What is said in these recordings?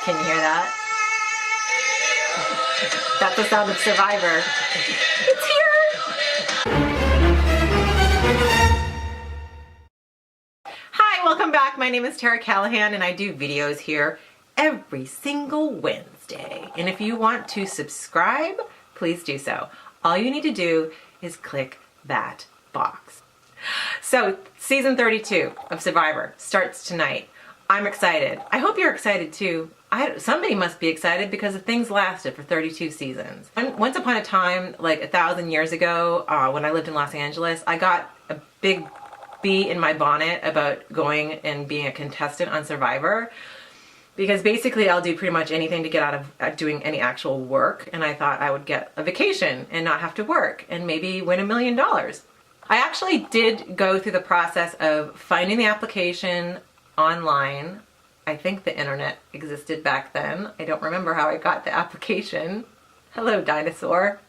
Can you hear that? That's the sound of Survivor. It's here! Hi, welcome back. My name is Tara Callahan and I do videos here every single Wednesday. And if you want to subscribe, please do so. All you need to do is click that box. So, season 32 of Survivor starts tonight. I'm excited. I hope you're excited too. Somebody must be excited because the things lasted for 32 seasons. Once upon a time, like 1,000 years ago, when I lived in Los Angeles, I got a big bee in my bonnet about going and being a contestant on Survivor. Because basically I'll do pretty much anything to get out of doing any actual work. And I thought I would get a vacation and not have to work and maybe win $1 million. I actually did go through the process of finding the application online. I think the internet existed back then. I don't remember how I got the application. Hello, dinosaur.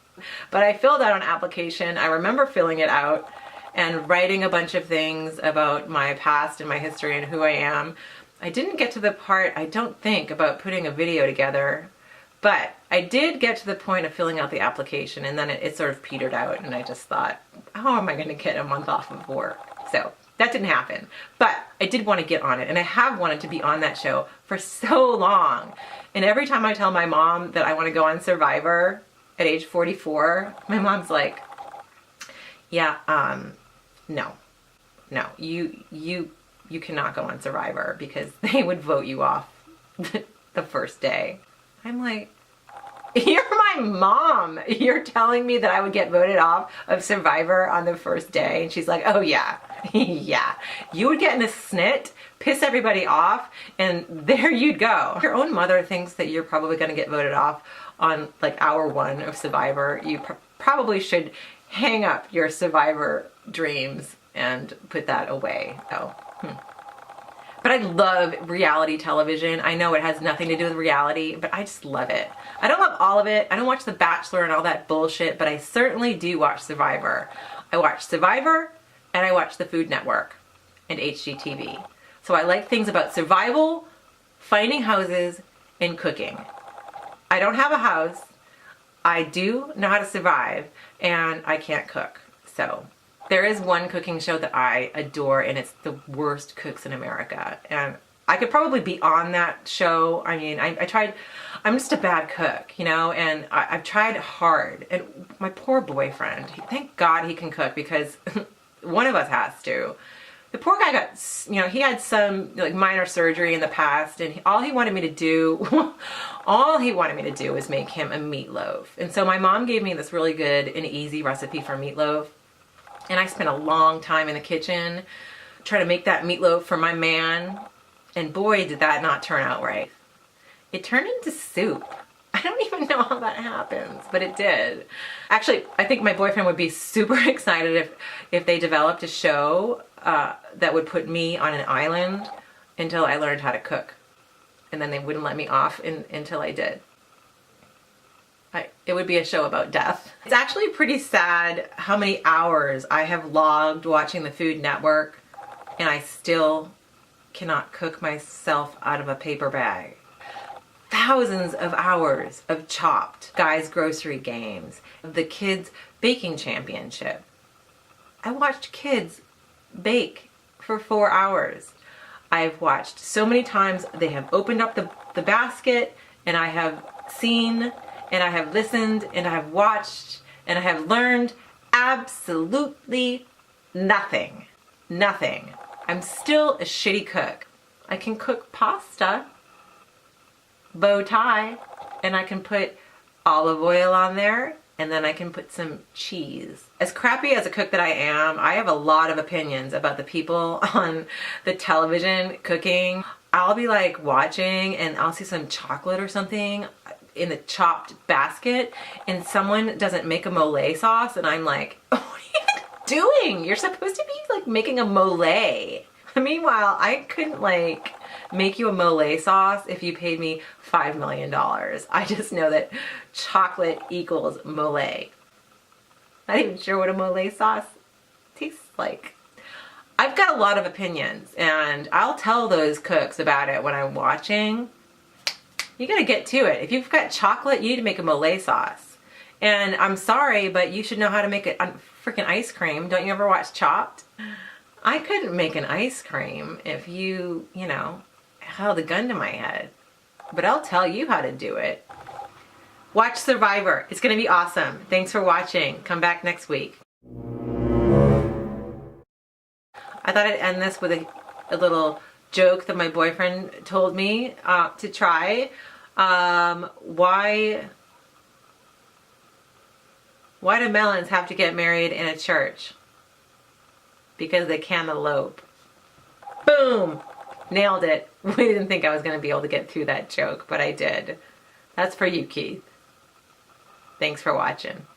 But I filled out an application. I remember filling it out and writing a bunch of things about my past and my history and who I am. I didn't get to the part, I don't think, about putting a video together, but I did get to the point of filling out the application, and then it sort of petered out, and I just thought, how am I going to get a month off of work? So that didn't happen, but I did want to get on it, and I have wanted to be on that show for so long. And every time I tell my mom that I want to go on Survivor at age 44, my mom's like, yeah, no, you cannot go on Survivor because they would vote you off the first day. I'm like, you're my mom. You're telling me that I would get voted off of Survivor on the first day? And she's like, oh yeah, yeah. You would get in a snit, piss everybody off, and there you'd go. Your own mother thinks that you're probably going to get voted off on like hour 1 of Survivor. You probably should hang up your Survivor dreams and put that away. Oh. But I love reality television. I know it has nothing to do with reality, but I just love it. I don't love all of it. I don't watch The Bachelor and all that bullshit, but I certainly do watch Survivor. I watch Survivor and I watch the Food Network and HGTV. So I like things about survival, finding houses, and cooking. I don't have a house. I do know how to survive, and I can't cook. So there is one cooking show that I adore, and it's The Worst Cooks in America. And I could probably be on that show. I mean, I tried, I'm just a bad cook, you know, and I've tried hard. And my poor boyfriend, thank God he can cook because one of us has to. The poor guy got, you know, he had some like minor surgery in the past, and all he wanted me to do was make him a meatloaf. And so my mom gave me this really good and easy recipe for meatloaf. And I spent a long time in the kitchen trying to make that meatloaf for my man. And boy, did that not turn out right. It turned into soup. I don't even know how that happens, but it did. Actually, I think my boyfriend would be super excited if they developed a show that would put me on an island until I learned how to cook. And then they wouldn't let me off until I did. It would be a show about death. It's actually pretty sad how many hours I have logged watching the Food Network, and I still cannot cook myself out of a paper bag. Thousands of hours of Chopped, Guys Grocery Games, the Kids Baking Championship. I watched kids bake for 4 hours. I've watched so many times they have opened up the basket, and I have seen, and I have listened, and I have watched, and I have learned absolutely nothing. Nothing. I'm still a shitty cook. I can cook pasta, bow tie, and I can put olive oil on there, and then I can put some cheese. As crappy as a cook that I am, I have a lot of opinions about the people on the television cooking. I'll be like watching and I'll see some chocolate or something in the Chopped basket, and someone doesn't make a mole sauce, and I'm like, oh, what are you doing? You're supposed to be like making a mole. Meanwhile, I couldn't like make you a mole sauce if you paid me $5 million. I just know that chocolate equals mole. Not even sure what a mole sauce tastes like. I've got a lot of opinions, and I'll tell those cooks about it when I'm watching. You gotta get to it. If you've got chocolate, you need to make a mole sauce. And I'm sorry, but you should know how to make a freaking ice cream. Don't you ever watch Chopped? I couldn't make an ice cream if you know, held a gun to my head. But I'll tell you how to do it. Watch Survivor. It's gonna be awesome. Thanks for watching. Come back next week. I thought I'd end this with a little joke that my boyfriend told me to try. Why do melons have to get married in a church? Because they can't elope. Boom! Nailed it. We didn't think I was going to be able to get through that joke, but I did. That's for you, Keith. Thanks for watching.